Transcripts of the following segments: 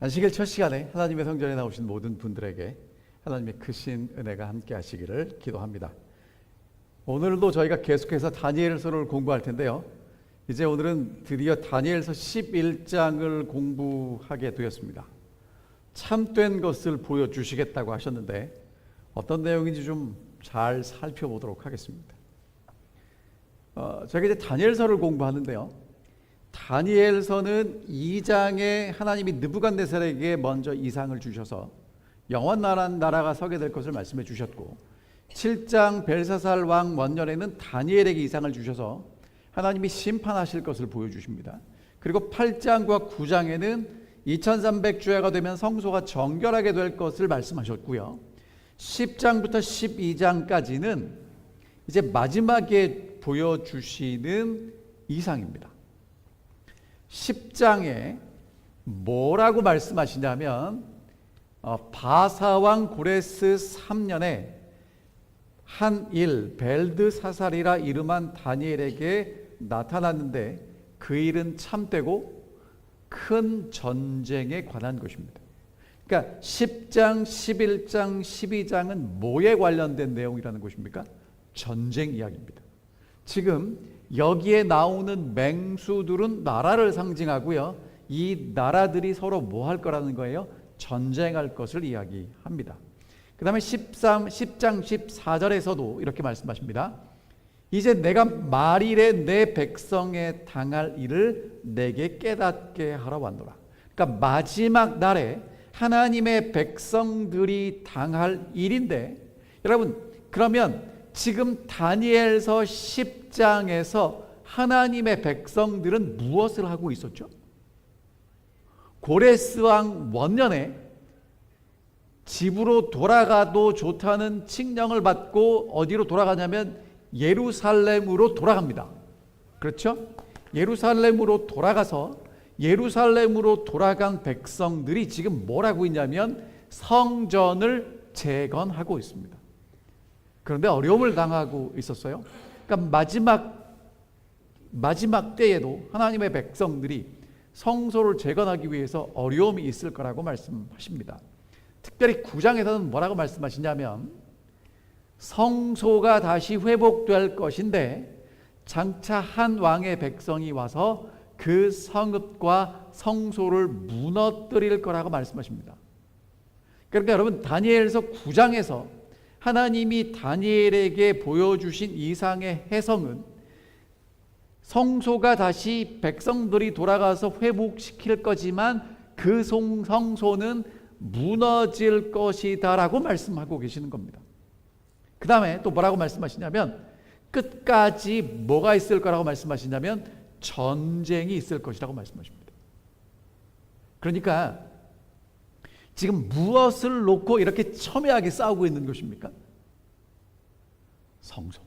안식일 첫 시간에 하나님의 성전에 나오신 모든 분들에게 하나님의 크신 은혜가 함께 하시기를 기도합니다. 오늘도 저희가 계속해서 다니엘서를 공부할 텐데요. 이제 오늘은 드디어 다니엘서 11장을 공부하게 되었습니다. 참된 것을 보여주시겠다고 하셨는데 어떤 내용인지 좀 잘 살펴보도록 하겠습니다. 저희가 이제 다니엘서를 공부하는데요. 다니엘서는 2장에 하나님이 느부갓네살에게 먼저 이상을 주셔서 영원한 나라가 서게 될 것을 말씀해 주셨고, 7장 벨사살 왕 원년에는 다니엘에게 이상을 주셔서 하나님이 심판하실 것을 보여주십니다. 그리고 8장과 9장에는 2300주야가 되면 성소가 정결하게 될 것을 말씀하셨고요. 10장부터 12장까지는 이제 마지막에 보여주시는 이상입니다. 10장에 뭐라고 말씀하시냐면 바사왕 고레스 3년에 한 일 벨드사살이라 이름한 다니엘에게 나타났는데 그 일은 참되고 큰 전쟁에 관한 것입니다. 그러니까 10장, 11장, 12장은 뭐에 관련된 내용이라는 것입니까? 전쟁 이야기입니다. 지금 여기에 나오는 맹수들은 나라를 상징하고요. 이 나라들이 서로 뭐 할 거라는 거예요? 전쟁할 것을 이야기합니다. 그 다음에 10장 14절에서도 이렇게 말씀하십니다. 이제 내가 말일에 내 백성에 당할 일을 내게 깨닫게 하러 왔노라. 그러니까 마지막 날에 하나님의 백성들이 당할 일인데, 여러분 그러면 지금 다니엘서 10장에서 하나님의 백성들은 무엇을 하고 있었죠? 고레스 왕 원년에 집으로 돌아가도 좋다는 칙령을 받고 어디로 돌아가냐면 예루살렘으로 돌아갑니다. 그렇죠? 예루살렘으로 돌아가서 예루살렘으로 돌아간 백성들이 지금 뭘 하고 있냐면 성전을 재건하고 있습니다. 그런데 어려움을 당하고 있었어요. 그러니까 마지막 때에도 하나님의 백성들이 성소를 재건하기 위해서 어려움이 있을 거라고 말씀하십니다. 특별히 9장에서는 뭐라고 말씀하시냐면 성소가 다시 회복될 것인데 장차 한 왕의 백성이 와서 그 성읍과 성소를 무너뜨릴 거라고 말씀하십니다. 그러니까 여러분 다니엘서 9장에서 하나님이 다니엘에게 보여주신 이상의 해석은 성소가 다시 백성들이 돌아가서 회복시킬 거지만 그 성소는 무너질 것이다 라고 말씀하고 계시는 겁니다. 그 다음에 또 뭐라고 말씀하시냐면 끝까지 뭐가 있을 거라고 말씀하시냐면 전쟁이 있을 것이라고 말씀하십니다. 그러니까 지금 무엇을 놓고 이렇게 첨예하게 싸우고 있는 것입니까? 성소.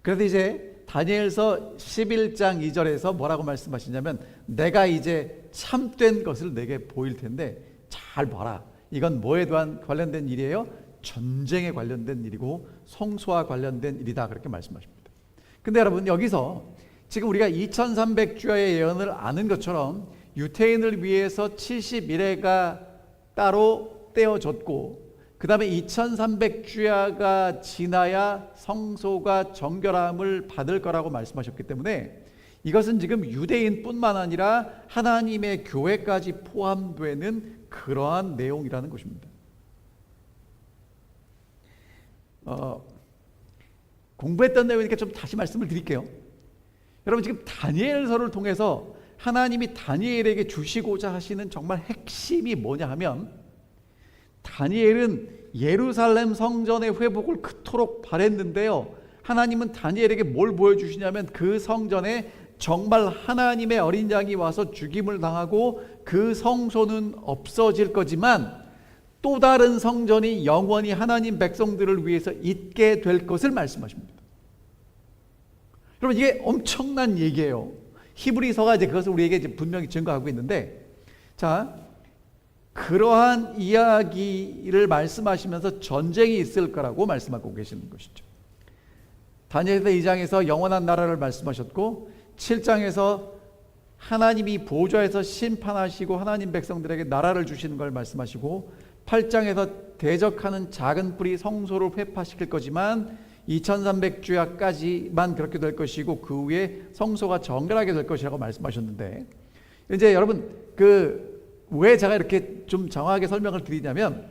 그래서 이제 다니엘서 11장 2절에서 뭐라고 말씀하시냐면 내가 이제 참된 것을 내게 보일 텐데 잘 봐라. 이건 뭐에 관련된 일이에요? 전쟁에 관련된 일이고 성소와 관련된 일이다. 그렇게 말씀하십니다. 근데 여러분 여기서 지금 우리가 2300주야의 예언을 아는 것처럼 유태인을 위해서 70일회가 따로 떼어졌고 그 다음에 2300주야가 지나야 성소가 정결함을 받을 거라고 말씀하셨기 때문에 이것은 지금 유대인뿐만 아니라 하나님의 교회까지 포함되는 그러한 내용이라는 것입니다. 공부했던 내용이니까 좀 다시 말씀을 드릴게요. 여러분 지금 다니엘서를 통해서 하나님이 다니엘에게 주시고자 하시는 정말 핵심이 뭐냐 하면 다니엘은 예루살렘 성전의 회복을 그토록 바랬는데요. 하나님은 다니엘에게 뭘 보여주시냐면 그 성전에 정말 하나님의 어린 양이 와서 죽임을 당하고 그 성소는 없어질 거지만 또 다른 성전이 영원히 하나님 백성들을 위해서 있게 될 것을 말씀하십니다. 여러분 이게 엄청난 얘기예요. 히브리서가 이제 그것을 우리에게 이제 분명히 증거하고 있는데, 자 그러한 이야기를 말씀하시면서 전쟁이 있을 거라고 말씀하고 계시는 것이죠. 다니엘서 2장에서 영원한 나라를 말씀하셨고 7장에서 하나님이 보좌에서 심판하시고 하나님 백성들에게 나라를 주시는 걸 말씀하시고 8장에서 대적하는 작은 뿔이 성소를 회파시킬 거지만 2300주야까지만 그렇게 될 것이고 그 후에 성소가 정결하게 될 것이라고 말씀하셨는데, 이제 여러분 왜 제가 이렇게 좀 정확하게 설명을 드리냐면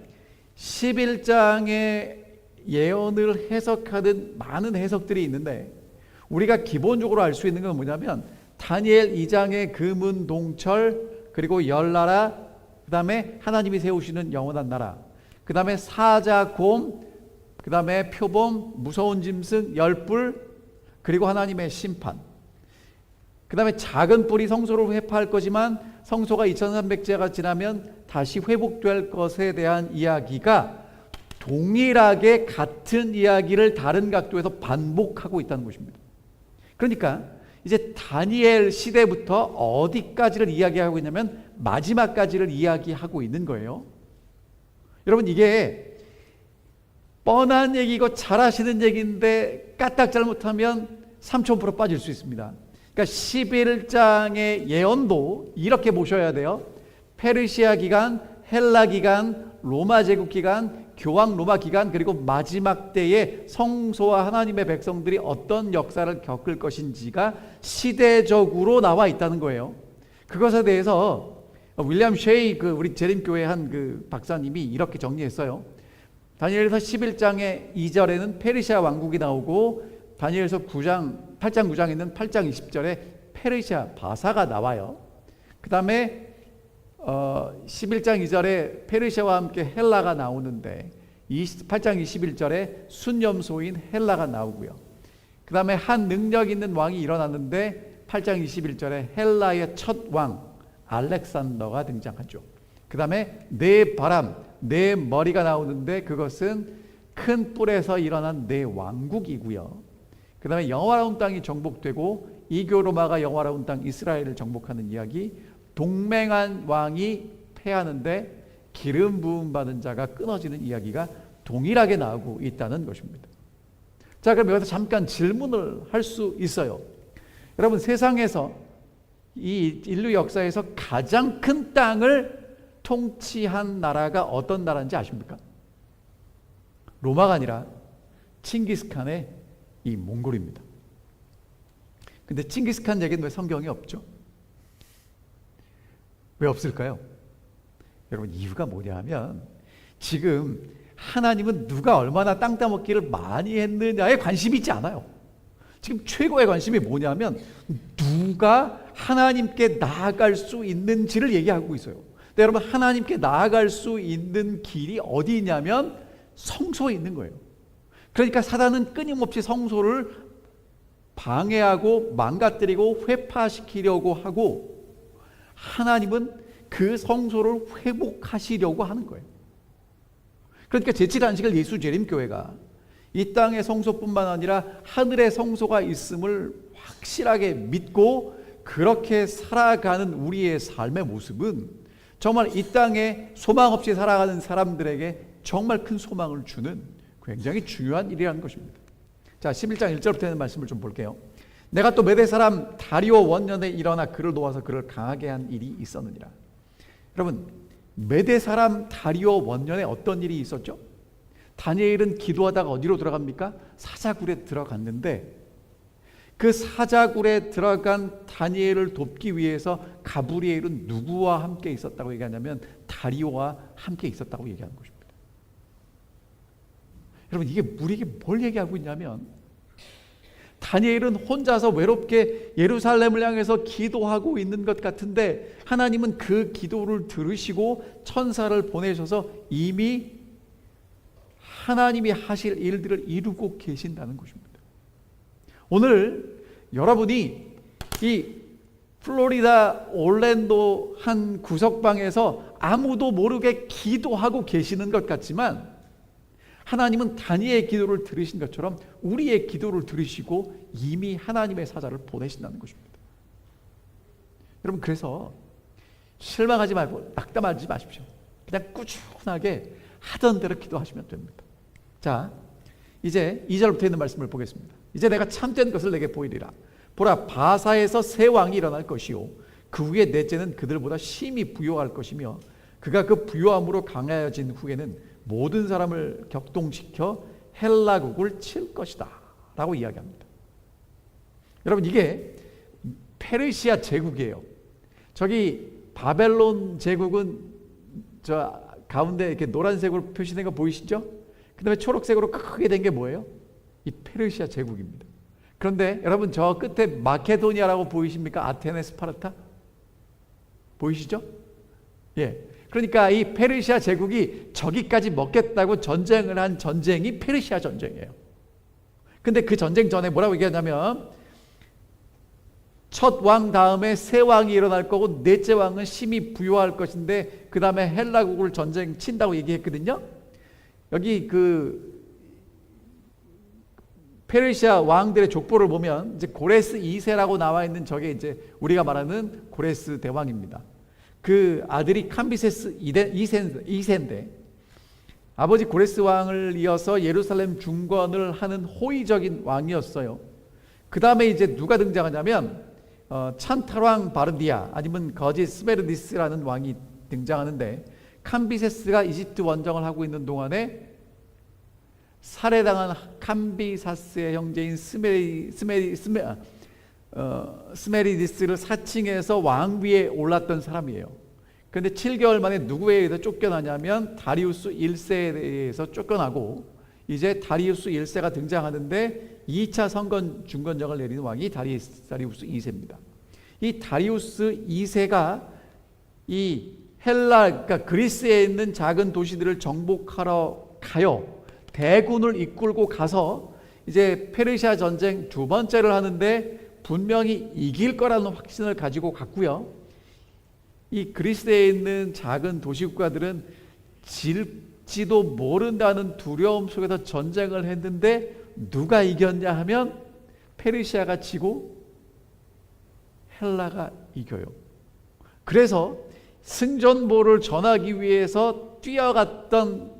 11장의 예언을 해석하는 많은 해석들이 있는데 우리가 기본적으로 알 수 있는 건 뭐냐면 다니엘 2장의 금은 동철, 그리고 열나라, 그 다음에 하나님이 세우시는 영원한 나라, 그 다음에 사자곰, 그 다음에 표범, 무서운 짐승, 열불, 그리고 하나님의 심판, 그 다음에 작은 뿔이 성소를 회파할 거지만 성소가 2300제가 지나면 다시 회복될 것에 대한 이야기가 동일하게 같은 이야기를 다른 각도에서 반복하고 있다는 것입니다. 그러니까 이제 다니엘 시대부터 어디까지를 이야기하고 있냐면 마지막까지를 이야기하고 있는 거예요. 여러분, 이게 뻔한 얘기고 잘 아시는 얘기인데 까딱 잘못하면 3000% 빠질 수 있습니다. 그러니까 11장의 예언도 이렇게 보셔야 돼요. 페르시아 기간, 헬라 기간, 로마 제국 기간, 교황 로마 기간, 그리고 마지막 때에 성소와 하나님의 백성들이 어떤 역사를 겪을 것인지가 시대적으로 나와 있다는 거예요. 그것에 대해서 윌리엄 쉐이 우리 재림교회 한 박사님이 이렇게 정리했어요. 다니엘서 11장의 2절에는 페르시아 왕국이 나오고 다니엘서 8장 9장에 있는 8장 20절에 페르시아 바사가 나와요. 그 다음에 11장 2절에 페르시아와 함께 헬라가 나오는데 8장 21절에 순념소인 헬라가 나오고요. 그 다음에 한 능력 있는 왕이 일어났는데 8장 21절에 헬라의 첫 왕 알렉산더가 등장하죠. 그 다음에 네 바람, 네 머리가 나오는데 그것은 큰 뿔에서 일어난 네 왕국이고요. 그 다음에 영화로운 땅이 정복되고 이교 로마가 영화로운 땅 이스라엘을 정복하는 이야기, 동맹한 왕이 패하는데 기름 부음 받은 자가 끊어지는 이야기가 동일하게 나오고 있다는 것입니다. 자, 그럼 여기서 잠깐 질문을 할 수 있어요. 여러분, 세상에서 이 인류 역사에서 가장 큰 땅을 통치한 나라가 어떤 나라인지 아십니까? 로마가 아니라 칭기스칸의 이 몽골입니다. 근데 칭기스칸 얘기는 왜 성경에 없죠? 왜 없을까요? 여러분, 이유가 뭐냐 하면 지금 하나님은 누가 얼마나 땅 따먹기를 많이 했느냐에 관심이 있지 않아요. 지금 최고의 관심이 뭐냐면 누가 하나님께 나아갈 수 있는지를 얘기하고 있어요. 근데 여러분, 하나님께 나아갈 수 있는 길이 어디 있냐면 성소에 있는 거예요. 그러니까 사단은 끊임없이 성소를 방해하고 망가뜨리고 회파시키려고 하고 하나님은 그 성소를 회복하시려고 하는 거예요. 그러니까 제7안식일 예수재림교회가 이 땅의 성소뿐만 아니라 하늘의 성소가 있음을 확실하게 믿고 그렇게 살아가는 우리의 삶의 모습은 정말 이 땅에 소망 없이 살아가는 사람들에게 정말 큰 소망을 주는 굉장히 중요한 일이라는 것입니다. 자, 11장 1절부터 되는 말씀을 좀 볼게요. 내가 또 메대 사람 다리오 원년에 일어나 그를 놓아서 그를 강하게 한 일이 있었느니라. 여러분, 메대 사람 다리오 원년에 어떤 일이 있었죠? 다니엘은 기도하다가 어디로 들어갑니까? 사자굴에 들어갔는데 그 사자굴에 들어간 다니엘을 돕기 위해서 가브리엘은 누구와 함께 있었다고 얘기하냐면 다리오와 함께 있었다고 얘기하는 것입니다. 여러분, 이게 우리에게 뭘 얘기하고 있냐면 다니엘은 혼자서 외롭게 예루살렘을 향해서 기도하고 있는 것 같은데 하나님은 그 기도를 들으시고 천사를 보내셔서 이미 하나님이 하실 일들을 이루고 계신다는 것입니다. 오늘 여러분이 이 플로리다 올랜도 한 구석방에서 아무도 모르게 기도하고 계시는 것 같지만 하나님은 다니엘의 기도를 들으신 것처럼 우리의 기도를 들으시고 이미 하나님의 사자를 보내신다는 것입니다. 여러분, 그래서 실망하지 말고 낙담하지 마십시오. 그냥 꾸준하게 하던 대로 기도하시면 됩니다. 자, 이제 2절부터 있는 말씀을 보겠습니다. 이제 내가 참된 것을 내게 보이리라. 보라, 바사에서 새 왕이 일어날 것이요 그 후에 넷째는 그들보다 심히 부요할 것이며 그가 그 부요함으로 강하여진 후에는 모든 사람을 격동시켜 헬라국을 칠 것이다 라고 이야기합니다. 여러분, 이게 페르시아 제국이에요. 저기 바벨론 제국은 저 가운데 이렇게 노란색으로 표시된 거 보이시죠? 그 다음에 초록색으로 크게 된 게 뭐예요? 이 페르시아 제국입니다. 그런데 여러분, 저 끝에 마케도니아라고 보이십니까? 아테네, 스파르타 보이시죠? 예. 그러니까 이 페르시아 제국이 저기까지 먹겠다고 전쟁을 한 전쟁이 페르시아 전쟁이에요. 근데 그 전쟁 전에 뭐라고 얘기하냐면 첫 왕 다음에 새 왕이 일어날 거고 넷째 왕은 심히 부요할 것인데 그 다음에 헬라국을 전쟁 친다고 얘기했거든요. 여기 그 페르시아 왕들의 족보를 보면 이제 고레스 2세라고 나와 있는 저게 이제 우리가 말하는 고레스 대왕입니다. 그 아들이 캄비세스 2세인데 아버지 고레스 왕을 이어서 예루살렘 중건을 하는 호의적인 왕이었어요. 그 다음에 이제 누가 등장하냐면 찬타랑 바르디아 아니면 거짓 스메르디스라는 왕이 등장하는데, 캄비세스가 이집트 원정을 하고 있는 동안에 살해당한 캄비사스의 형제인 스메리디스를 사칭해서 왕위에 올랐던 사람이에요. 그런데 7개월 만에 누구에 의해서 쫓겨나냐면 다리우스 1세에 의해서 쫓겨나고, 이제 다리우스 1세가 등장하는데 2차 중건정을 내리는 왕이 다리우스 2세입니다. 이 다리우스 2세가 이 그러니까 그리스에 있는 작은 도시들을 정복하러 가요. 대군을 이끌고 가서 이제 페르시아 전쟁 두 번째를 하는데 분명히 이길 거라는 확신을 가지고 갔고요. 이 그리스에 있는 작은 도시국가들은 질지도 모른다는 두려움 속에서 전쟁을 했는데 누가 이겼냐 하면 페르시아가 지고 헬라가 이겨요. 그래서 승전보를 전하기 위해서 뛰어갔던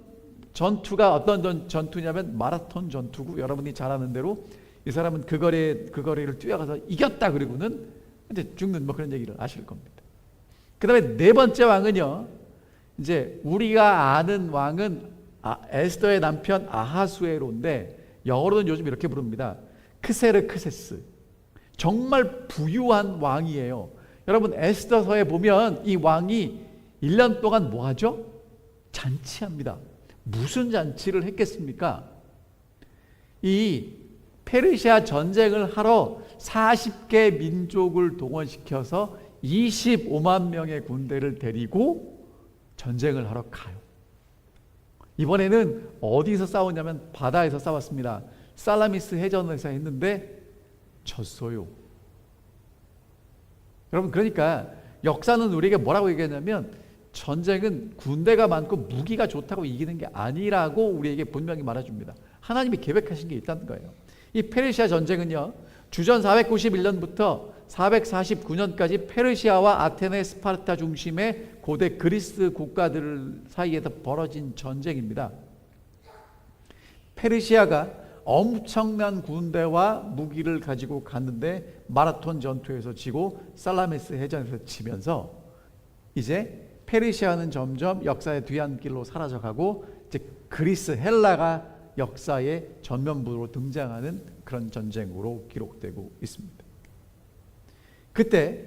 전투가 어떤 전투냐면 마라톤 전투고, 여러분이 잘 아는 대로 이 사람은 그 거리를 뛰어가서 이겼다 그러고는 이제 죽는 그런 얘기를 아실 겁니다. 그 다음에 네 번째 왕은요, 이제 우리가 아는 왕은 에스더의 남편 아하수에로인데 영어로는 요즘 이렇게 부릅니다. 크세르크세스. 정말 부유한 왕이에요. 여러분, 에스더서에 보면 이 왕이 1년 동안 뭐 하죠? 잔치합니다. 무슨 잔치를 했겠습니까? 이 페르시아 전쟁을 하러 40개 민족을 동원시켜서 25만 명의 군대를 데리고 전쟁을 하러 가요. 이번에는 어디서 싸우냐면 바다에서 싸웠습니다. 살라미스 해전에서 했는데 졌어요. 여러분, 그러니까 역사는 우리에게 뭐라고 얘기하냐면 전쟁은 군대가 많고 무기가 좋다고 이기는 게 아니라고 우리에게 분명히 말해줍니다. 하나님이 계획하신 게 있다는 거예요. 이 페르시아 전쟁은요, 주전 491년부터 449년까지 페르시아와 아테네, 스파르타 중심의 고대 그리스 국가들 사이에서 벌어진 전쟁입니다. 페르시아가 엄청난 군대와 무기를 가지고 갔는데 마라톤 전투에서 지고 살라미스 해전에서 지면서 이제 페르시아는 점점 역사의 뒤안길로 사라져가고 이제 그리스, 헬라가 역사의 전면부로 등장하는 그런 전쟁으로 기록되고 있습니다. 그때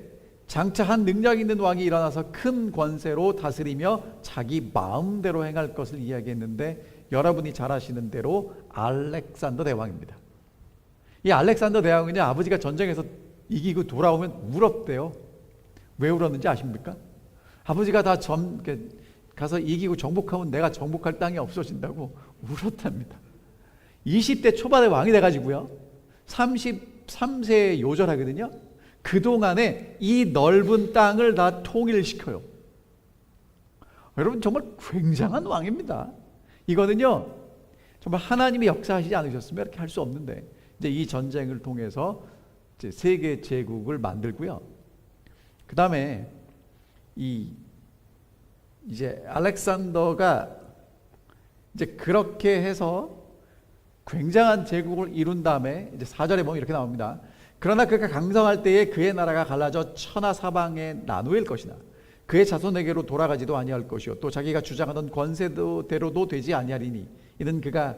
장차 한 능력 있는 왕이 일어나서 큰 권세로 다스리며 자기 마음대로 행할 것을 이야기했는데, 여러분이 잘 아시는 대로 알렉산더 대왕입니다. 이 알렉산더 대왕은요, 아버지가 전쟁에서 이기고 돌아오면 울었대요. 왜 울었는지 아십니까? 아버지가 다 가서 이기고 정복하면 내가 정복할 땅이 없어진다고 울었답니다. 20대 초반에 왕이 돼가지고요, 33세에 요절하거든요. 그동안에 이 넓은 땅을 다 통일시켜요. 여러분, 정말 굉장한 왕입니다. 이거는요, 정말 하나님이 역사하시지 않으셨으면 이렇게 할 수 없는데, 이제 이 전쟁을 통해서 이제 세계 제국을 만들고요. 그 다음에 이제 알렉산더가 이제 그렇게 해서 굉장한 제국을 이룬 다음에 이제 4절에 보면 이렇게 나옵니다. 그러나 그가 강성할 때에 그의 나라가 갈라져 천하 사방에 나누일 것이나 그의 자손에게로 돌아가지도 아니할 것이요 또 자기가 주장하던 권세대로도 되지 아니하리니 이는 그가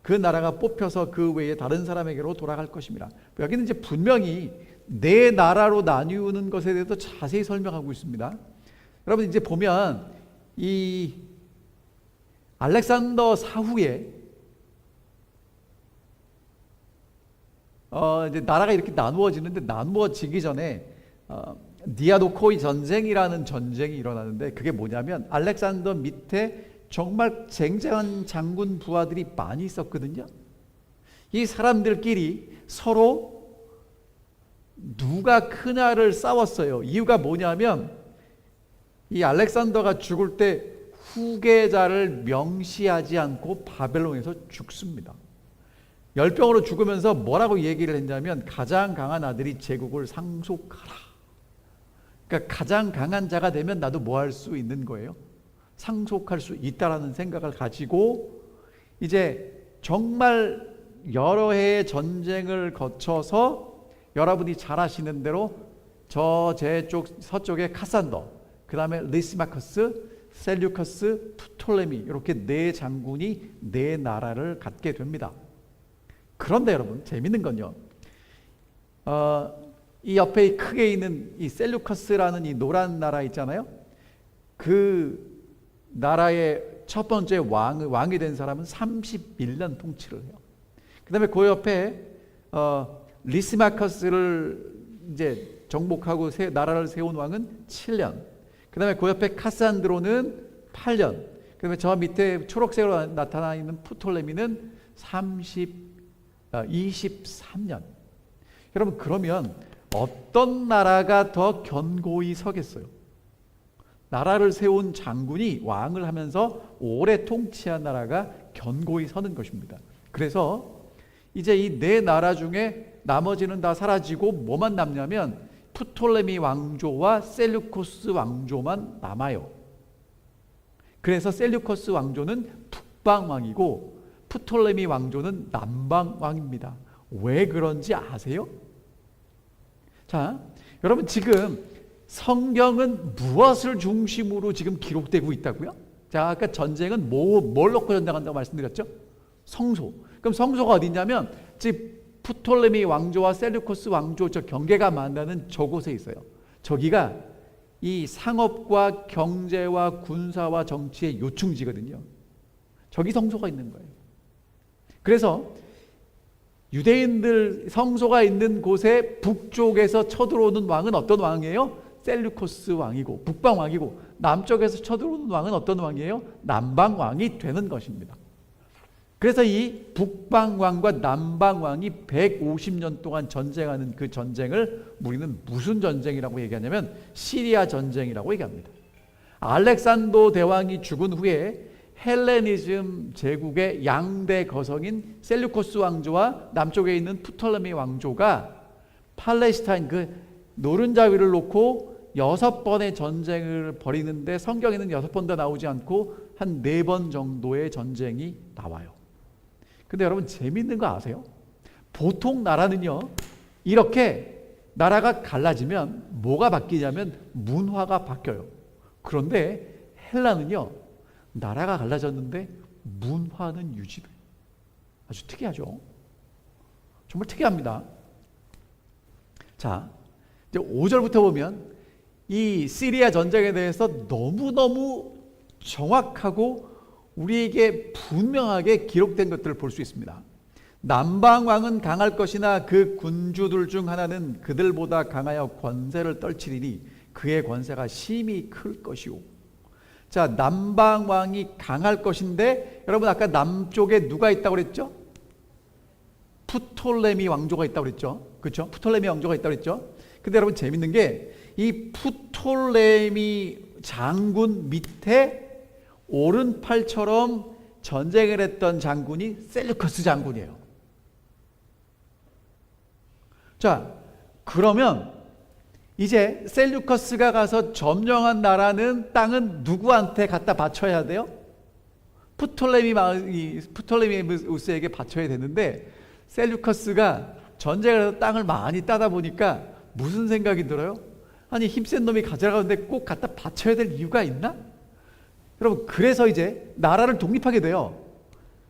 그 나라가 뽑혀서 그 외에 다른 사람에게로 돌아갈 것입니다. 여기는 이제 분명히 내 나라로 나뉘는 것에 대해서 자세히 설명하고 있습니다. 여러분 이제 보면 이 알렉산더 사후에 이제 나라가 이렇게 나누어지는데 나누어지기 전에 디아도코이 전쟁이라는 전쟁이 일어나는데 그게 뭐냐면 알렉산더 밑에 정말 쟁쟁한 장군 부하들이 많이 있었거든요. 이 사람들끼리 서로 누가 크냐를 싸웠어요. 이유가 뭐냐면 이 알렉산더가 죽을 때 후계자를 명시하지 않고 바벨론에서 죽습니다. 열병으로 죽으면서 뭐라고 얘기를 했냐면 가장 강한 아들이 제국을 상속하라. 그러니까 가장 강한 자가 되면 나도 뭐 할 수 있는 거예요? 상속할 수 있다라는 생각을 가지고 이제 정말 여러 해의 전쟁을 거쳐서 여러분이 잘 아시는 대로 제 쪽 서쪽에 카산더, 그 다음에 리시마커스, 셀류커스, 프톨레미 이렇게 네 장군이 네 나라를 갖게 됩니다. 그런데 여러분 재밌는 건요. 이 옆에 크게 있는 이 셀류커스라는 이 노란 나라 있잖아요. 그 나라의 첫 번째 왕이 된 사람은 31년 통치를 해요. 그 다음에 그 옆에 리시마커스를 이제 정복하고 나라를 세운 왕은 7년. 그 다음에 그 옆에 카산드로는 8년. 그 다음에 저 밑에 초록색으로 나타나 있는 프톨레미는 23년. 여러분 그러면 어떤 나라가 더 견고히 서겠어요? 나라를 세운 장군이 왕을 하면서 오래 통치한 나라가 견고히 서는 것입니다. 그래서 이제 이 네 나라 중에 나머지는 다 사라지고 뭐만 남냐면 프톨레미 왕조와 셀류코스 왕조만 남아요. 그래서 셀류코스 왕조는 북방왕이고 프톨레미 왕조는 남방왕입니다. 왜 그런지 아세요? 자, 여러분 지금 성경은 무엇을 중심으로 지금 기록되고 있다고요? 자, 아까 전쟁은 뭘 놓고 전쟁한다고 말씀드렸죠? 성소. 그럼 성소가 어디냐면 즉 프톨레미 왕조와 셀류코스 왕조 저 경계가 만나는 저곳에 있어요. 저기가 이 상업과 경제와 군사와 정치의 요충지거든요. 저기 성소가 있는 거예요. 그래서 유대인들 성소가 있는 곳에 북쪽에서 쳐들어오는 왕은 어떤 왕이에요? 셀류코스 왕이고 북방 왕이고 남쪽에서 쳐들어오는 왕은 어떤 왕이에요? 남방 왕이 되는 것입니다. 그래서 이 북방 왕과 남방 왕이 150년 동안 전쟁하는 그 전쟁을 우리는 무슨 전쟁이라고 얘기하냐면 시리아 전쟁이라고 얘기합니다. 알렉산더 대왕이 죽은 후에 헬레니즘 제국의 양대 거성인 셀류코스 왕조와 남쪽에 있는 프톨레미 왕조가 팔레스타인 그 노른자 위를 놓고 6번의 전쟁을 벌이는데 성경에는 6번도 나오지 않고 한 4번 정도의 전쟁이 나와요. 근데 여러분 재밌는 거 아세요? 보통 나라는요 이렇게 나라가 갈라지면 뭐가 바뀌냐면 문화가 바뀌어요. 그런데 헬라는요 나라가 갈라졌는데 문화는 유지돼요. 아주 특이하죠. 정말 특이합니다. 자, 이제 5절부터 보면 이 시리아 전쟁에 대해서 너무너무 정확하고 우리에게 분명하게 기록된 것들을 볼 수 있습니다. 남방왕은 강할 것이나 그 군주들 중 하나는 그들보다 강하여 권세를 떨치리니 그의 권세가 심히 클 것이오. 자, 남방왕이 강할 것인데 여러분 아까 남쪽에 누가 있다고 그랬죠? 프톨레미 왕조가 있다고 그랬죠? 그렇죠? 프톨레미 왕조가 있다고 그랬죠? 근데 여러분 재밌는 게 이 프톨레미 장군 밑에 오른팔처럼 전쟁을 했던 장군이 셀류커스 장군이에요. 자, 그러면 이제 셀류커스가 가서 점령한 나라는 땅은 누구한테 갖다 바쳐야 돼요? 프톨레미우스에게 바쳐야 되는데 셀류커스가 전쟁을 해서 땅을 많이 따다 보니까 무슨 생각이 들어요? 아니 힘센 놈이 가져가는데 꼭 갖다 바쳐야 될 이유가 있나? 여러분 그래서 이제 나라를 독립하게 돼요.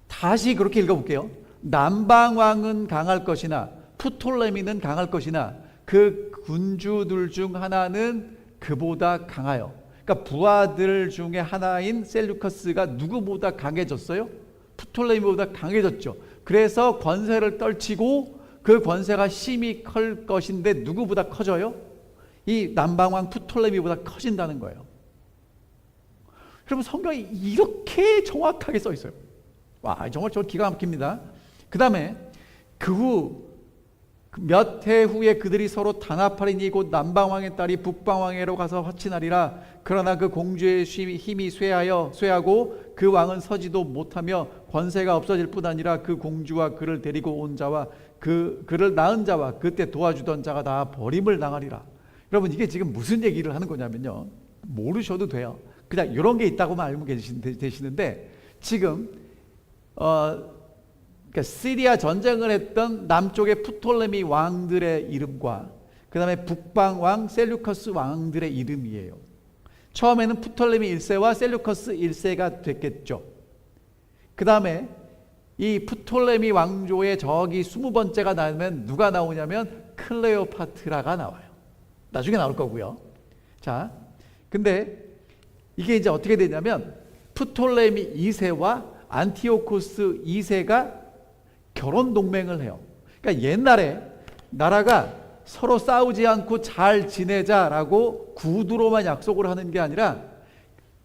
다시 그렇게 읽어볼게요. 남방왕은 강할 것이나 프톨레미는 강할 것이나 그 군주들 중 하나는 그보다 강하여. 그러니까 부하들 중에 하나인 셀루커스가 누구보다 강해졌어요? 프톨레미보다 강해졌죠. 그래서 권세를 떨치고 그 권세가 심히 클 것인데 누구보다 커져요? 이 남방왕 프톨레미보다 커진다는 거예요. 그러면 성경이 이렇게 정확하게 써 있어요. 와, 정말 기가 막힙니다. 그 다음에 그 후 몇 해 후에 그들이 서로 단합하리니 곧 남방왕의 딸이 북방왕에로 가서 화친하리라. 그러나 그 공주의 힘이 쇠하고 그 왕은 서지도 못하며 권세가 없어질 뿐 아니라 그 공주와 그를 데리고 온 자와 그를 낳은 자와 그때 도와주던 자가 다 버림을 당하리라. 여러분 이게 지금 무슨 얘기를 하는 거냐면요, 모르셔도 돼요. 그냥 이런 게 있다고만 알고 계시는데 지금 그러니까 시리아 전쟁을 했던 남쪽의 프톨레미 왕들의 이름과 그 다음에 북방 왕 셀루커스 왕들의 이름이에요. 처음에는 프톨레미 1세와 셀루커스 1세가 됐겠죠. 그 다음에 이 프톨레미 왕조의 저기 20번째가 나오면 누가 나오냐면 클레오파트라가 나와요. 나중에 나올 거고요. 자, 근데 이게 이제 어떻게 되냐면 프톨레미 2세와 안티오코스 2세가 결혼 동맹을 해요. 그러니까 옛날에 나라가 서로 싸우지 않고 잘 지내자라고 구두로만 약속을 하는 게 아니라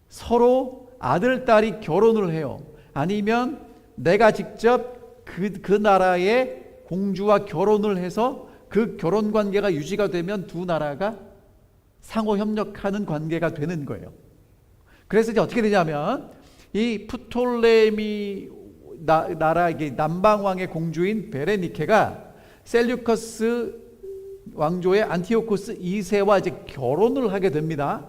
서로 아들, 딸이 결혼을 해요. 아니면 내가 직접 그 나라의 공주와 결혼을 해서 그 결혼 관계가 유지가 되면 두 나라가 상호 협력하는 관계가 되는 거예요. 그래서 이제 어떻게 되냐면 이 프톨레미 나라 남방왕의 공주인 베레니케가 셀류커스 왕조의 안티오코스 2세와 이제 결혼을 하게 됩니다.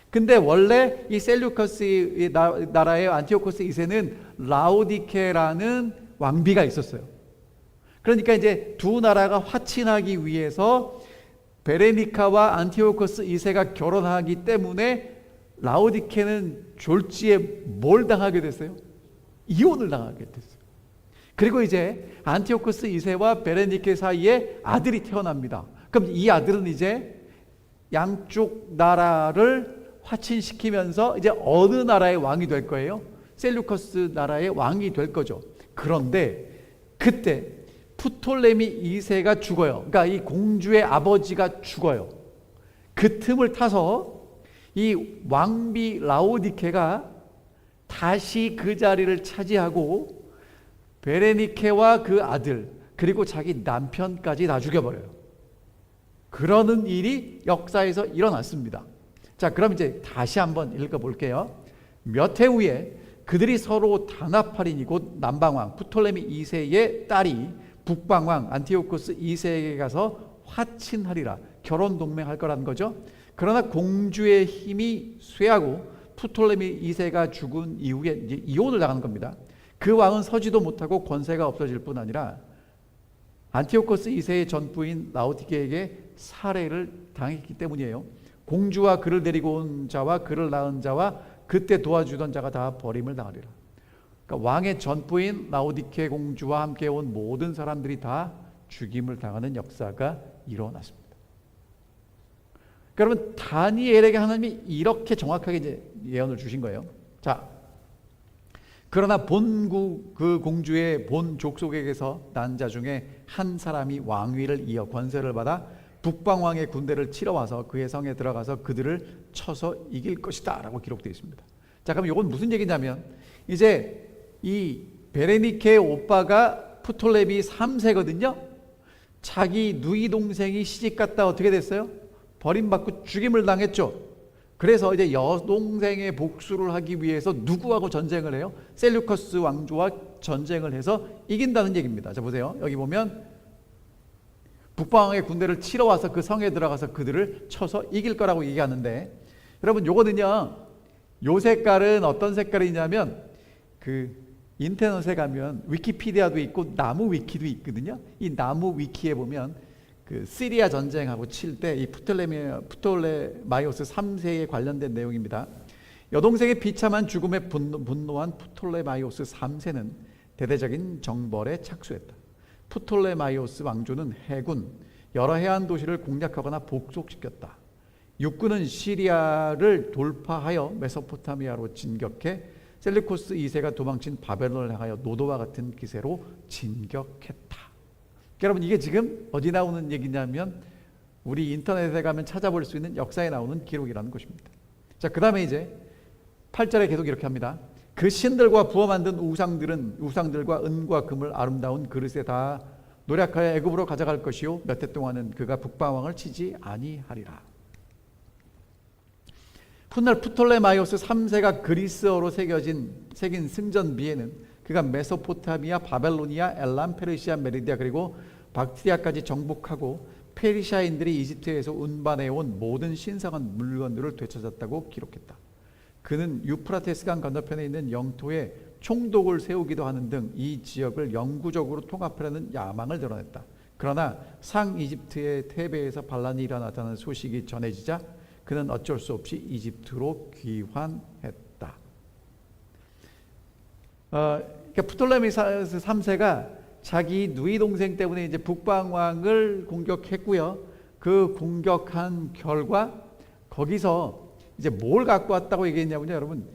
근데 원래 이 셀류커스 나라의 안티오코스 2세는 라오디케라는 왕비가 있었어요. 그러니까 이제 두 나라가 화친하기 위해서 베레니카와 안티오코스 2세가 결혼하기 때문에 라오디케는 졸지에 뭘 당하게 됐어요? 이혼을 당하게 됐어요. 그리고 이제 안티오코스 2세와 베레니케 사이에 아들이 태어납니다. 그럼 이 아들은 이제 양쪽 나라를 화친시키면서 이제 어느 나라의 왕이 될 거예요? 셀루커스 나라의 왕이 될 거죠. 그런데 그때 프톨레미 2세가 죽어요. 그러니까 이 공주의 아버지가 죽어요. 그 틈을 타서 이 왕비 라오디케가 다시 그 자리를 차지하고 베레니케와 그 아들 그리고 자기 남편까지 다 죽여버려요. 그러는 일이 역사에서 일어났습니다. 자, 그럼 이제 다시 한번 읽어볼게요. 몇 해 후에 그들이 서로 단합하리니 곧 남방왕 프톨레미 2세의 딸이 북방왕 안티오코스 2세에게 가서 화친하리라. 결혼 동맹할 거라는 거죠. 그러나 공주의 힘이 쇠하고 프톨레미 2세가 죽은 이후에 이제 이혼을 당하는 겁니다. 그 왕은 서지도 못하고 권세가 없어질 뿐 아니라 안티오코스 2세의 전부인 라오디케에게 살해를 당했기 때문이에요. 공주와 그를 데리고 온 자와 그를 낳은 자와 그때 도와주던 자가 다 버림을 당하리라. 그러니까 왕의 전부인 라오디케 공주와 함께 온 모든 사람들이 다 죽임을 당하는 역사가 일어났습니다. 여러분 다니엘에게 하나님이 이렇게 정확하게 이제 예언을 주신 거예요. 자, 그러나 그 공주의 본 족속에게서 난 자 중에 한 사람이 왕위를 이어 권세를 받아 북방왕의 군대를 치러 와서 그의 성에 들어가서 그들을 쳐서 이길 것이다 라고 기록되어 있습니다. 자, 그럼 이건 무슨 얘기냐면 이제 이 베레니케의 오빠가 프톨레미 3세거든요. 자기 누이 동생이 시집갔다 어떻게 됐어요? 버림받고 죽임을 당했죠. 그래서 이제 여동생의 복수를 하기 위해서 누구하고 전쟁을 해요? 셀루커스 왕조와 전쟁을 해서 이긴다는 얘기입니다. 자, 보세요. 여기 보면 북방왕의 군대를 치러 와서 그 성에 들어가서 그들을 쳐서 이길 거라고 얘기하는데, 여러분 요거는요, 요 색깔은 어떤 색깔이냐면 그 인터넷에 가면 위키피디아도 있고 나무 위키도 있거든요. 이 나무 위키에 보면 그 시리아 전쟁하고 칠 때 이 프톨레마이오스 3세에 관련된 내용입니다. 여동생의 비참한 죽음에 분노한 프톨레마이오스 3세는 대대적인 정벌에 착수했다. 프톨레마이오스 왕조는 해군, 여러 해안 도시를 공략하거나 복속시켰다. 육군은 시리아를 돌파하여 메소포타미아로 진격해 셀루코스 2세가 도망친 바벨론을 향하여 노도와 같은 기세로 진격했다. 여러분, 이게 지금 어디 나오는 얘기냐면 우리 인터넷에 가면 찾아볼 수 있는 역사에 나오는 기록이라는 것입니다. 자, 그 다음에 이제 8절에 계속 이렇게 합니다. 그 신들과 부어 만든 우상들과 은과 금을 아름다운 그릇에 다 노력하여 애굽으로 가져갈 것이요 몇 해 동안은 그가 북방왕을 치지 아니하리라. 훗날 프톨레마이오스 3세가 그리스어로 새긴 승전비에는 그가 메소포타미아, 바벨로니아, 엘람, 페르시아, 메리디아 그리고 박트리아까지 정복하고 페르시아인들이 이집트에서 운반해온 모든 신성한 물건들을 되찾았다고 기록했다. 그는 유프라테스강 건너편에 있는 영토에 총독을 세우기도 하는 등 이 지역을 영구적으로 통합하려는 야망을 드러냈다. 그러나 상 이집트의 테베에서 반란이 일어났다는 소식이 전해지자 그는 어쩔 수 없이 이집트로 귀환했다. 그러니까 프톨레마이오스 3세가 자기 누이 동생 때문에 이제 북방왕을 공격했고요. 그 공격한 결과 거기서 이제 뭘 갖고 왔다고 얘기했냐면요, 여러분,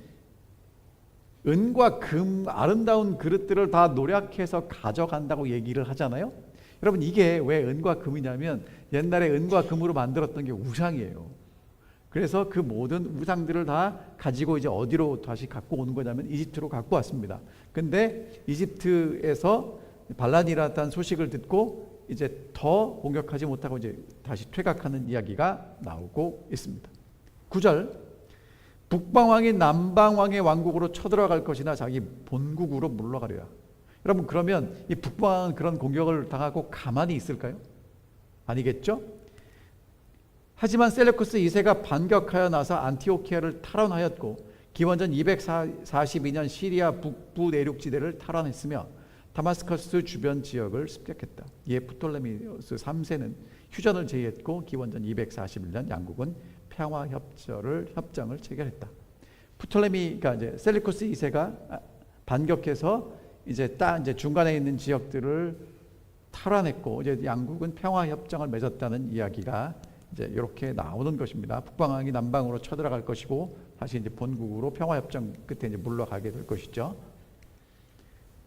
은과 금, 아름다운 그릇들을 다 노력해서 가져간다고 얘기를 하잖아요. 여러분, 이게 왜 은과 금이냐면 옛날에 은과 금으로 만들었던 게 우상이에요. 그래서 그 모든 우상들을 다 가지고 이제 어디로 다시 갖고 오는 거냐면 이집트로 갖고 왔습니다. 근데 이집트에서 반란이 일어났다는 소식을 듣고 이제 더 공격하지 못하고 이제 다시 퇴각하는 이야기가 나오고 있습니다. 9절, 북방왕이 남방왕의 왕국으로 쳐들어갈 것이나 자기 본국으로 물러가리라. 여러분, 그러면 이 북방왕은 그런 공격을 당하고 가만히 있을까요? 아니겠죠? 하지만 셀루쿠스 2세가 반격하여 나서 안티오키아를 탈환하였고 기원전 242년 시리아 북부 내륙지대를 탈환했으며 다마스커스 주변 지역을 습격했다. 이에 프톨레마이오스 3세는 휴전을 제의했고 기원전 241년 양국은 평화 협정을 체결했다. 그러니까 이제 셀루쿠스 2세가 반격해서 이제 중간에 있는 지역들을 탈환했고 이제 양국은 평화 협정을 맺었다는 이야기가 이제 이렇게 나오는 것입니다. 북방왕이 남방으로 쳐들어갈 것이고 다시 이제 본국으로 평화협정 끝에 이제 물러가게 될 것이죠.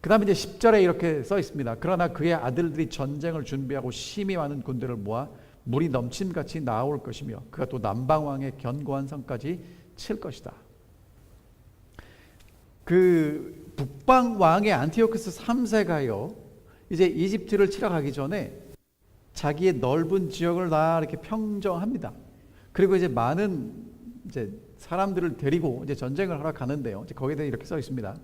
그 다음에 이제 10절에 이렇게 써 있습니다. 그러나 그의 아들들이 전쟁을 준비하고 심히 많은 군대를 모아 물이 넘침같이 나올 것이며 그가 또 남방왕의 견고한 성까지 칠 것이다. 그 북방왕의 안티오쿠스 3세가요, 이제 이집트를 치러 가기 전에 자기의 넓은 지역을 다 이렇게 평정합니다. 그리고 이제 많은 이제 사람들을 데리고 이제 전쟁을 하러 가는데요. 이제 거기에 대해 이렇게 써 있습니다.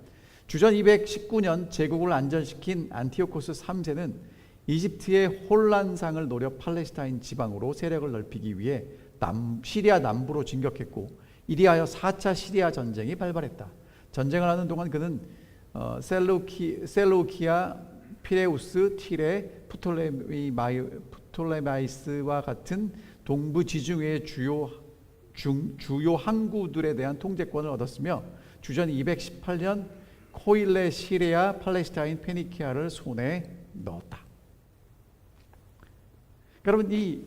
주전 219년 제국을 안전시킨 안티오코스 3세는 이집트의 혼란상을 노려 팔레스타인 지방으로 세력을 넓히기 위해 시리아 남부로 진격했고 이리하여 4차 시리아 전쟁이 발발했다. 전쟁을 하는 동안 그는 셀루키아, 피레우스, 티레, 프톨레마이스와 같은 동부 지중해의 주요 항구들에 대한 통제권을 얻었으며 주전 218년 코일레, 시리아, 팔레스타인, 페니키아를 손에 넣었다. 여러분, 이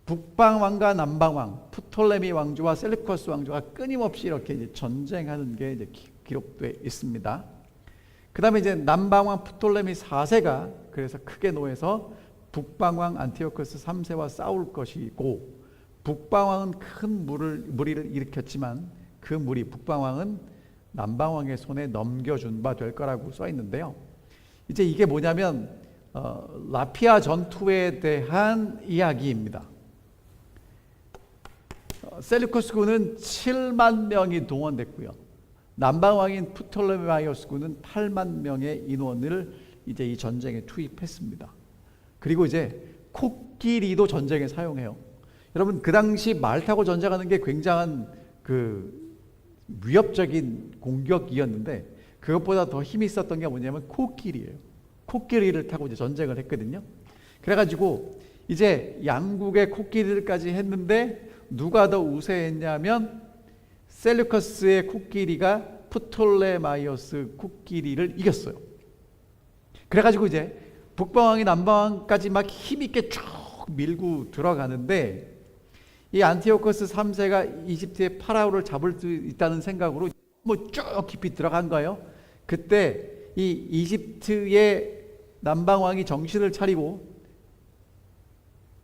북방왕과 남방왕, 프톨레미 왕조와 셀루커스 왕조가 끊임없이 이렇게 이제 전쟁하는 게 이제 기록되어 있습니다. 그 다음에 이제 남방왕 프톨레미 4세가 그래서 크게 노해서 북방왕 안티오코스 3세와 싸울 것이고, 북방왕은 큰 무리를 일으켰지만 그 무리 북방왕은 남방왕의 손에 넘겨준 바 될 거라고 써 있는데요. 이제 이게 뭐냐면 라피아 전투에 대한 이야기입니다. 셀루커스군은 7만 명이 동원됐고요. 남방왕인 프톨레마이오스군은 8만 명의 인원을 이제 이 전쟁에 투입했습니다. 그리고 이제 코끼리도 전쟁에 사용해요. 여러분, 그 당시 말 타고 전쟁하는 게 굉장한 그 위협적인 공격이었는데 그것보다 더 힘이 있었던 게 뭐냐면 코끼리예요. 코끼리를 타고 이제 전쟁을 했거든요. 그래가지고 이제 양국의 코끼리들까지 했는데 누가 더 우세했냐면 셀루커스의 코끼리가 프톨레마이오스 코끼리를 이겼어요. 그래가지고 이제 북방왕이 남방왕까지 막 힘있게 쭉 밀고 들어가는데 이 안티오코스 3세가 이집트의 파라오를 잡을 수 있다는 생각으로 뭐 쭉 깊이 들어간 거예요. 그때 이 이집트의 남방왕이 정신을 차리고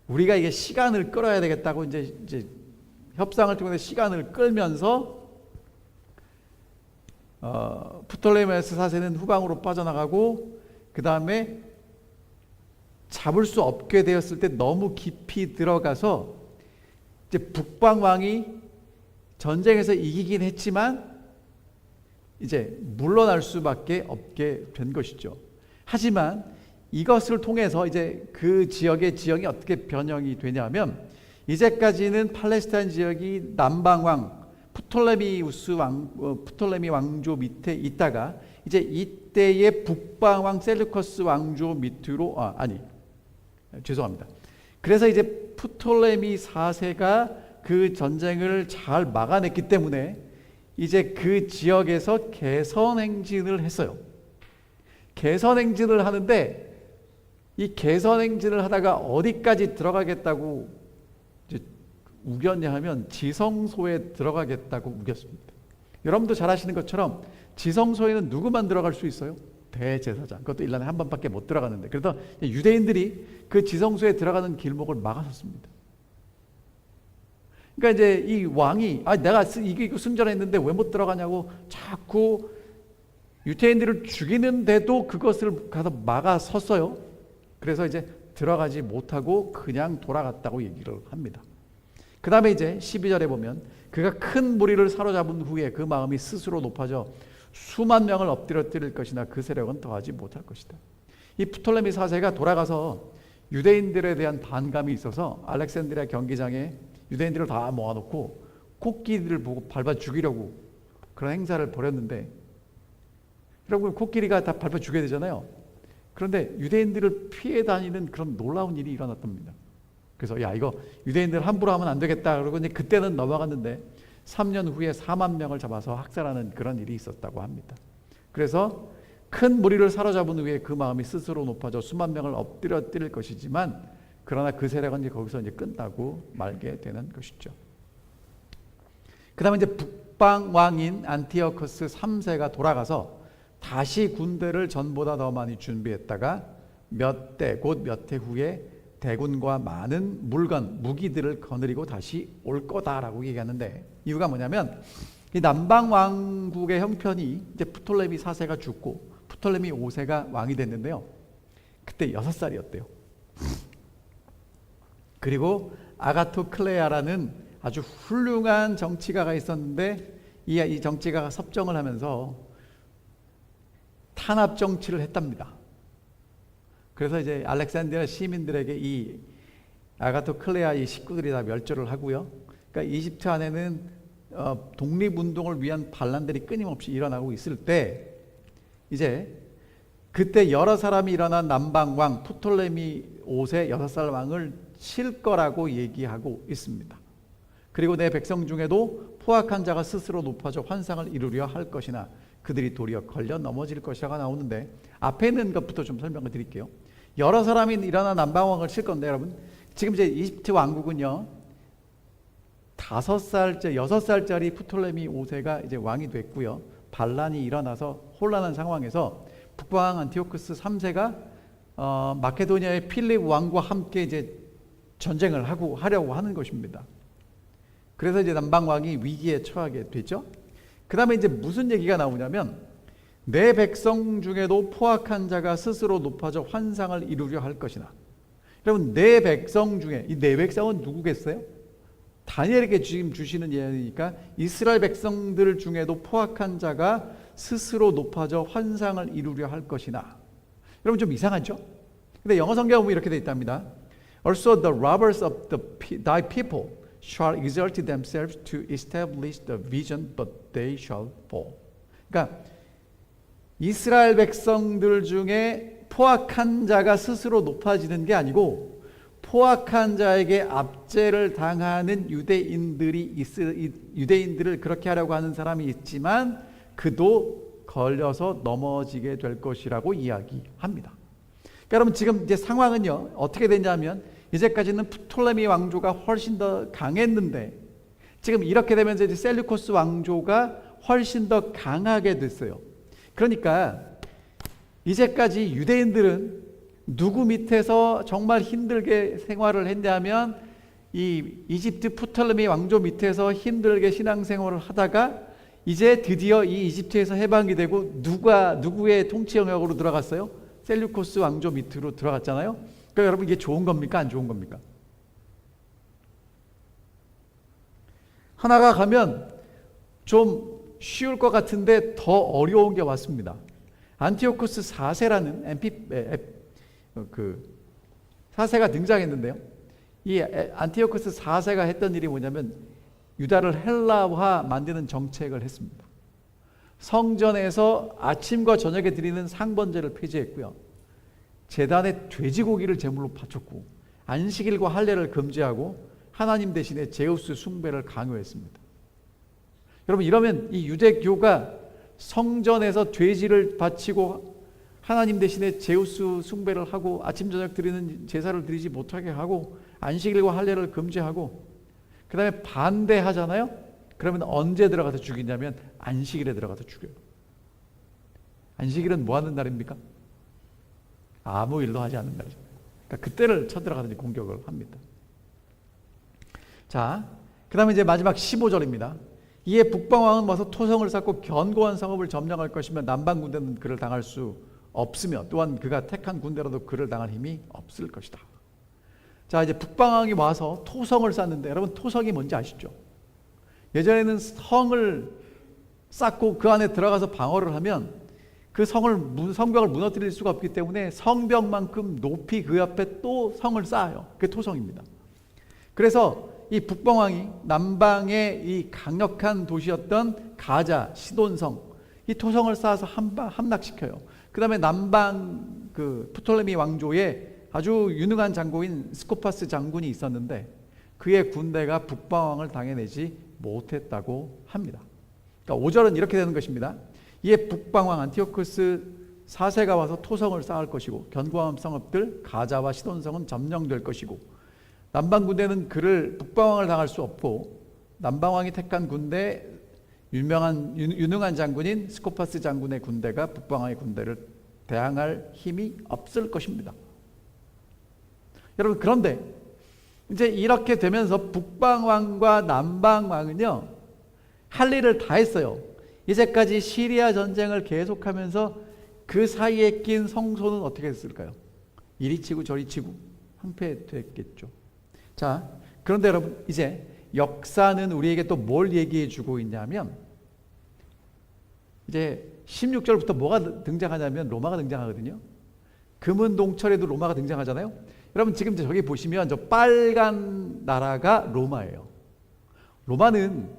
우리가 이게 시간을 끌어야 되겠다고 이제 협상을 통해서 시간을 끌면서 프톨레마이오스 4세는 후방으로 빠져나가고 그 다음에 잡을 수 없게 되었을 때 너무 깊이 들어가서 이제 북방왕이 전쟁에서 이기긴 했지만 이제 물러날 수밖에 없게 된 것이죠. 하지만 이것을 통해서 이제 그 지역의 지형이 어떻게 변형이 되냐면 이제까지는 팔레스타인 지역이 남방왕 프톨레미 왕조 밑에 있다가 이제 이때의 북방왕 셀루커스 왕조 밑으로 죄송합니다. 그래서 이제 프톨레미 4세가 그 전쟁을 잘 막아냈기 때문에 이제 그 지역에서 개선 행진을 했어요. 개선 행진을 하는데 이 개선 행진을 하다가 어디까지 들어가겠다고 이제 우겼냐 하면 지성소에 들어가겠다고 우겼습니다. 여러분도 잘 아시는 것처럼 지성소에는 누구만 들어갈 수 있어요? 대제사장. 그것도 1년에 한 번밖에 못 들어가는데 그래서 유대인들이 그 지성소에 들어가는 길목을 막아섰습니다. 그러니까 이제 이 왕이 내가 이기고 승전했는데 왜 못 들어가냐고 자꾸 유대인들을 죽이는데도 그것을 가서 막아섰어요. 그래서 이제 들어가지 못하고 그냥 돌아갔다고 얘기를 합니다. 그 다음에 이제 12절에 보면 그가 큰 무리를 사로잡은 후에 그 마음이 스스로 높아져 수만 명을 엎드려뜨릴 것이나 그 세력은 더하지 못할 것이다. 이 프톨레미 4세가 돌아가서 유대인들에 대한 반감이 있어서 알렉산드리아 경기장에 유대인들을 다 모아놓고 코끼리를 보고 밟아 죽이려고 그런 행사를 벌였는데 여러분 코끼리가 다 밟아 죽여야 되잖아요. 그런데 유대인들을 피해 다니는 그런 놀라운 일이 일어났답니다. 그래서 이거 유대인들 함부로 하면 안 되겠다 그러고 이제 그때는 넘어갔는데 3년 후에 4만 명을 잡아서 학살하는 그런 일이 있었다고 합니다. 그래서 큰 무리를 사로잡은 후에 그 마음이 스스로 높아져 수만 명을 엎드려뜨릴 것이지만 그러나 그 세력은 이제 거기서 이제 끝나고 말게 되는 것이죠. 그 다음에 이제 북방 왕인 안티오코스 3세가 돌아가서 다시 군대를 전보다 더 많이 준비했다가 몇 해 후에 대군과 많은 물건, 무기들을 거느리고 다시 올 거다라고 얘기하는데 이유가 뭐냐면 이 남방 왕국의 형편이 이제 프톨레미 4세가 죽고 프톨레미 5세가 왕이 됐는데요. 그때 6살이었대요. 그리고 아가토 클레아라는 아주 훌륭한 정치가가 있었는데 이 정치가가 섭정을 하면서 탄압 정치를 했답니다. 그래서 이제 알렉산드리아 시민들에게 이 아가토 클레아의 식구들이 다 멸절을 하고요. 그러니까 이집트 안에는 독립운동을 위한 반란들이 끊임없이 일어나고 있을 때 이제 그때 여러 사람이 일어난 남방왕 프톨레미 5세 6살 왕을 칠 거라고 얘기하고 있습니다. 그리고 내 백성 중에도 포악한 자가 스스로 높아져 환상을 이루려 할 것이나 그들이 도리어 걸려 넘어질 것이라가 나오는데 앞에 있는 것부터 좀 설명을 드릴게요. 여러 사람이 일어난 남방왕을 칠 건데 여러분 지금 이제 이집트 왕국은요 6살짜리 프톨레미 5세가 이제 왕이 됐고요. 반란이 일어나서 혼란한 상황에서 북방 안티오코스 3세가 마케도니아의 필립 왕과 함께 이제 전쟁을 하려고 하는 것입니다. 그래서 이제 남방 왕이 위기에 처하게 되죠. 그 다음에 이제 무슨 얘기가 나오냐면 내 백성 중에도 포악한 자가 스스로 높아져 환상을 이루려 할 것이나 여러분 내 백성 중에 이 내 백성은 누구겠어요? 다니엘에게 지금 주시는 예언이니까 이스라엘 백성들 중에도 포악한 자가 스스로 높아져 환상을 이루려 할 것이나 여러분 좀 이상하죠? 근데 영어 성경에 보면 이렇게 되어 있답니다. Also the robbers of thy people shall exalt themselves to establish the vision, but they shall fall. 그러니까 이스라엘 백성들 중에 포악한 자가 스스로 높아지는 게 아니고 포악한 자에게 압제를 당하는 유대인들을 그렇게 하려고 하는 사람이 있지만 그도 걸려서 넘어지게 될 것이라고 이야기합니다. 그러니까 여러분 지금 이제 상황은요 어떻게 되냐면 이제까지는 프톨레미 왕조가 훨씬 더 강했는데 지금 이렇게 되면서 이제 셀루코스 왕조가 훨씬 더 강하게 됐어요. 그러니까 이제까지 유대인들은 누구 밑에서 정말 힘들게 생활을 했냐면 이 이집트 프톨레미 왕조 밑에서 힘들게 신앙생활을 하다가 이제 드디어 이 이집트에서 해방이 되고 누구의 통치 영역으로 들어갔어요? 셀루코스 왕조 밑으로 들어갔잖아요. 그러니까 여러분 이게 좋은 겁니까? 안 좋은 겁니까? 하나가 가면 좀 쉬울 것 같은데 더 어려운 게 왔습니다. 안티오코스 4세라는 그 4세가 등장했는데요. 이 안티오코스 4세가 했던 일이 뭐냐면 유다를 헬라화 만드는 정책을 했습니다. 성전에서 아침과 저녁에 드리는 상번제를 폐지했고요. 제단에 돼지고기를 제물로 바쳤고 안식일과 할례를 금지하고 하나님 대신에 제우스 숭배를 강요했습니다. 여러분 이러면 이 유대교가 성전에서 돼지를 바치고 하나님 대신에 제우스 숭배를 하고 아침 저녁 드리는 제사를 드리지 못하게 하고 안식일과 할례를 금지하고 그 다음에 반대하잖아요. 그러면 언제 들어가서 죽이냐면 안식일에 들어가서 죽여요. 안식일은 뭐 하는 날입니까? 아무 일도 하지 않는 날이죠. 그러니까 그때를 쳐들어가서 공격을 합니다. 자, 그 다음에 이제 마지막 15절입니다. 이에 북방왕은 와서 토성을 쌓고 견고한 성읍을 점령할 것이며 남방 군대는 그를 당할 수 없으며 또한 그가 택한 군대라도 그를 당할 힘이 없을 것이다. 자, 이제 북방왕이 와서 토성을 쌓는데 여러분 토성이 뭔지 아시죠? 예전에는 성을 쌓고 그 안에 들어가서 방어를 하면 그 성벽을 무너뜨릴 수가 없기 때문에 성벽만큼 높이 그 앞에 또 성을 쌓아요. 그게 토성입니다. 그래서 이 북방왕이 남방의 이 강력한 도시였던 가자, 시돈성, 이 토성을 쌓아서 함락시켜요. 그 다음에 남방 그 프톨레미 왕조의 아주 유능한 장군인 스코파스 장군이 있었는데 그의 군대가 북방왕을 당해내지 못했다고 합니다. 그러니까 5절은 이렇게 되는 것입니다. 이에 북방왕 안티오코스 4세가 와서 토성을 쌓을 것이고 견고한 성읍들 가자와 시돈성은 점령될 것이고 남방 군대는 그를 북방왕을 당할 수 없고 남방왕이 택한 군대 유능한 장군인 스코파스 장군의 군대가 북방왕의 군대를 대항할 힘이 없을 것입니다. 여러분 그런데 이제 이렇게 되면서 북방왕과 남방왕은요 할 일을 다 했어요. 이제까지 시리아 전쟁을 계속하면서 그 사이에 낀 성소는 어떻게 됐을까요? 이리 치고 저리 치고 황폐됐겠죠. 자, 그런데 여러분 이제 역사는 우리에게 또 뭘 얘기해 주고 있냐면 이제 16절부터 뭐가 등장하냐면 로마가 등장하거든요. 금은동철에도 로마가 등장하잖아요. 여러분 지금 저기 보시면 저 빨간 나라가 로마예요. 로마는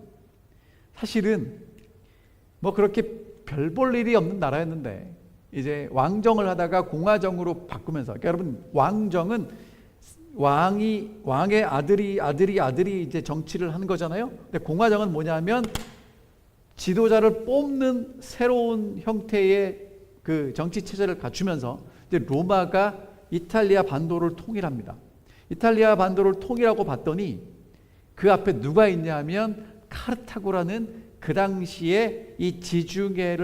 사실은 뭐 그렇게 별 볼 일이 없는 나라였는데 이제 왕정을 하다가 공화정으로 바꾸면서 그러니까 여러분 왕정은 왕의 아들이 이제 정치를 하는 거잖아요. 근데 공화정은 뭐냐면 지도자를 뽑는 새로운 형태의 그 정치 체제를 갖추면서 이제 로마가 이탈리아 반도를 통일합니다. 이탈리아 반도를 통일하고 봤더니 그 앞에 누가 있냐면 카르타고라는 그 당시에 이 지중해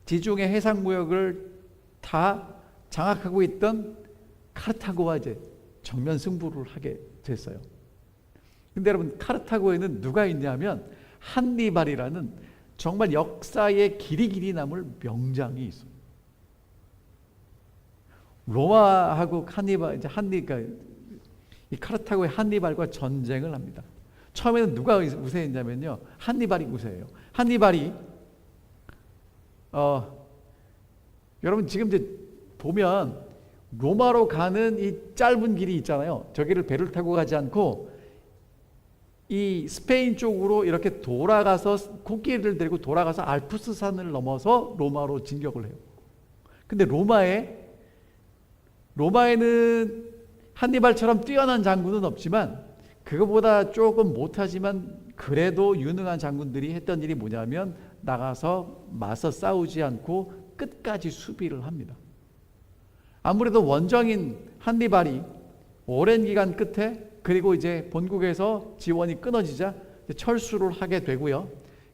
해상무역을 다 장악하고 있던 카르타고와 이제 정면 승부를 하게 됐어요. 근데 여러분 카르타고에는 누가 있냐면 한니발이라는 정말 역사에 길이 남을 명장이 있어요. 로마하고 그러니까 이 카르타고의 한니발과 전쟁을 합니다. 처음에는 누가 우세했냐면요 한니발이 우세해요. 한니발이 여러분 지금 이제 보면 로마로 가는 이 짧은 길이 있잖아요. 저기를 배를 타고 가지 않고 이 스페인 쪽으로 이렇게 돌아가서 코끼리를 데리고 돌아가서 알프스산을 넘어서 로마로 진격을 해요. 근데 로마에는 한니발처럼 뛰어난 장군은 없지만 그거보다 조금 못하지만 그래도 유능한 장군들이 했던 일이 뭐냐면 나가서 맞서 싸우지 않고 끝까지 수비를 합니다. 아무래도 원정인 한니발이 오랜 기간 끝에 그리고 이제 본국에서 지원이 끊어지자 철수를 하게 되고요.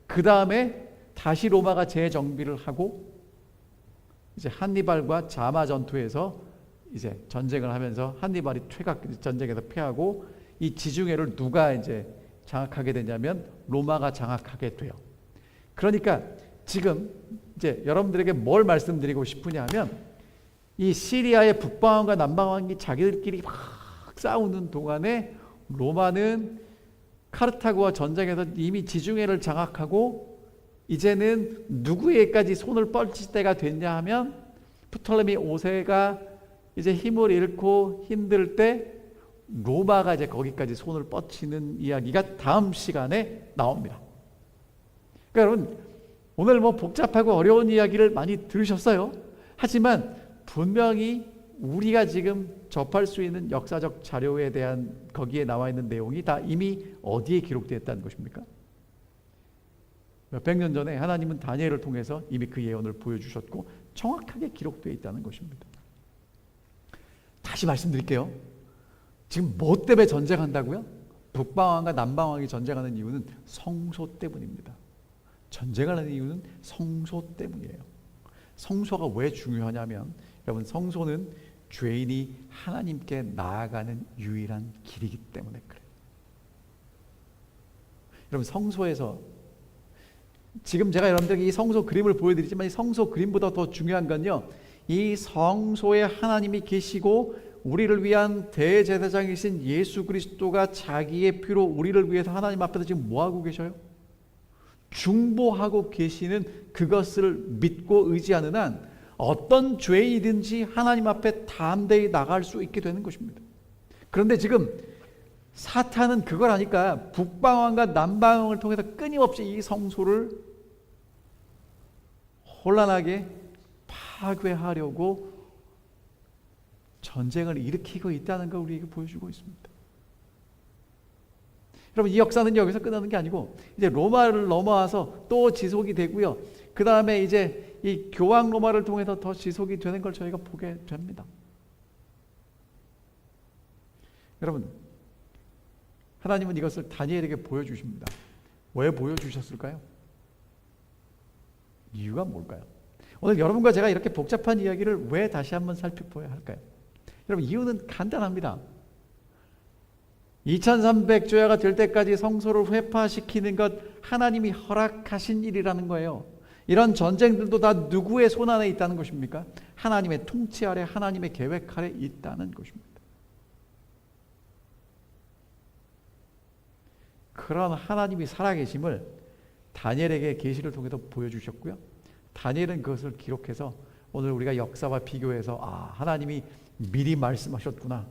그 다음에 다시 로마가 재정비를 하고 이제 한니발과 자마 전투에서 이제 전쟁을 하면서 한니발이 전쟁에서 패하고 이 지중해를 누가 이제 장악하게 되냐면 로마가 장악하게 돼요. 그러니까 지금 이제 여러분들에게 뭘 말씀드리고 싶으냐 하면 이 시리아의 북방왕과 남방왕이 자기들끼리 막 싸우는 동안에 로마는 카르타고와 전쟁에서 이미 지중해를 장악하고 이제는 누구에게까지 손을 뻗칠 때가 됐냐 하면 프톨레미 5세가 이제 힘을 잃고 힘들 때 로마가 이제 거기까지 손을 뻗치는 이야기가 다음 시간에 나옵니다. 그러니까 여러분 오늘 뭐 복잡하고 어려운 이야기를 많이 들으셨어요. 하지만 분명히 우리가 지금 접할 수 있는 역사적 자료에 대한 거기에 나와 있는 내용이 다 이미 어디에 기록되어 있다는 것입니까? 몇백 년 전에 하나님은 다니엘을 통해서 이미 그 예언을 보여주셨고 정확하게 기록되어 있다는 것입니다. 다시 말씀드릴게요. 지금 뭐 때문에 전쟁한다고요? 북방왕과 남방왕이 전쟁하는 이유는 성소 때문입니다. 전쟁하는 이유는 성소 때문이에요. 성소가 왜 중요하냐면 여러분 성소는 죄인이 하나님께 나아가는 유일한 길이기 때문에 그래요. 여러분 성소에서 지금 제가 여러분들에게 이 성소 그림을 보여드리지만 이 성소 그림보다 더 중요한 건요. 이 성소에 하나님이 계시고 우리를 위한 대제사장이신 예수 그리스도가 자기의 피로 우리를 위해서 하나님 앞에서 지금 뭐하고 계셔요? 중보하고 계시는 그것을 믿고 의지하는 한 어떤 죄인이든지 하나님 앞에 담대히 나갈 수 있게 되는 것입니다. 그런데 지금 사탄은 그걸 하니까 북방왕과 남방왕을 통해서 끊임없이 이 성소를 혼란하게 파괴하려고 전쟁을 일으키고 있다는 걸 우리에게 보여주고 있습니다. 여러분 이 역사는 여기서 끝나는 게 아니고 이제 로마를 넘어와서 또 지속이 되고요. 그 다음에 이제 이 교황 로마를 통해서 더 지속이 되는 걸 저희가 보게 됩니다. 여러분 하나님은 이것을 다니엘에게 보여주십니다. 왜 보여주셨을까요? 이유가 뭘까요? 오늘 여러분과 제가 이렇게 복잡한 이야기를 왜 다시 한번 살펴봐야 할까요? 여러분 이유는 간단합니다. 2300조야가 될 때까지 성소를 회파시키는 것 하나님이 허락하신 일이라는 거예요. 이런 전쟁들도 다 누구의 손 안에 있다는 것입니까? 하나님의 통치 아래 하나님의 계획 아래 있다는 것입니다. 그런 하나님이 살아계심을 다니엘에게 계시를 통해서 보여주셨고요. 다니엘은 그것을 기록해서 오늘 우리가 역사와 비교해서 하나님이 미리 말씀하셨구나.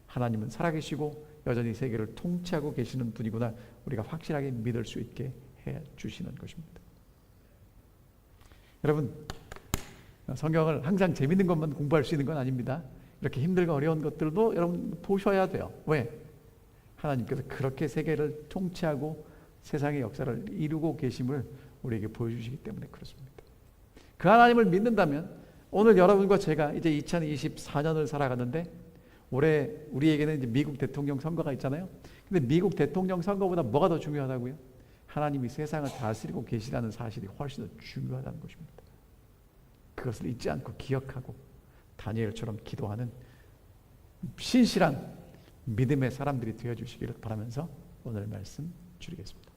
하나님은 살아계시고 여전히 세계를 통치하고 계시는 분이구나. 우리가 확실하게 믿을 수 있게 해주시는 것입니다. 여러분 성경을 항상 재밌는 것만 공부할 수 있는 건 아닙니다. 이렇게 힘들고 어려운 것들도 여러분 보셔야 돼요. 왜? 하나님께서 그렇게 세계를 통치하고 세상의 역사를 이루고 계심을 우리에게 보여주시기 때문에 그렇습니다. 그 하나님을 믿는다면 오늘 여러분과 제가 이제 2024년을 살아가는데 올해 우리에게는 이제 미국 대통령 선거가 있잖아요. 근데 미국 대통령 선거보다 뭐가 더 중요하다고요? 하나님이 세상을 다스리고 계시다는 사실이 훨씬 더 중요하다는 것입니다. 그것을 잊지 않고 기억하고 다니엘처럼 기도하는 신실한 믿음의 사람들이 되어주시기를 바라면서 오늘 말씀 줄이겠습니다.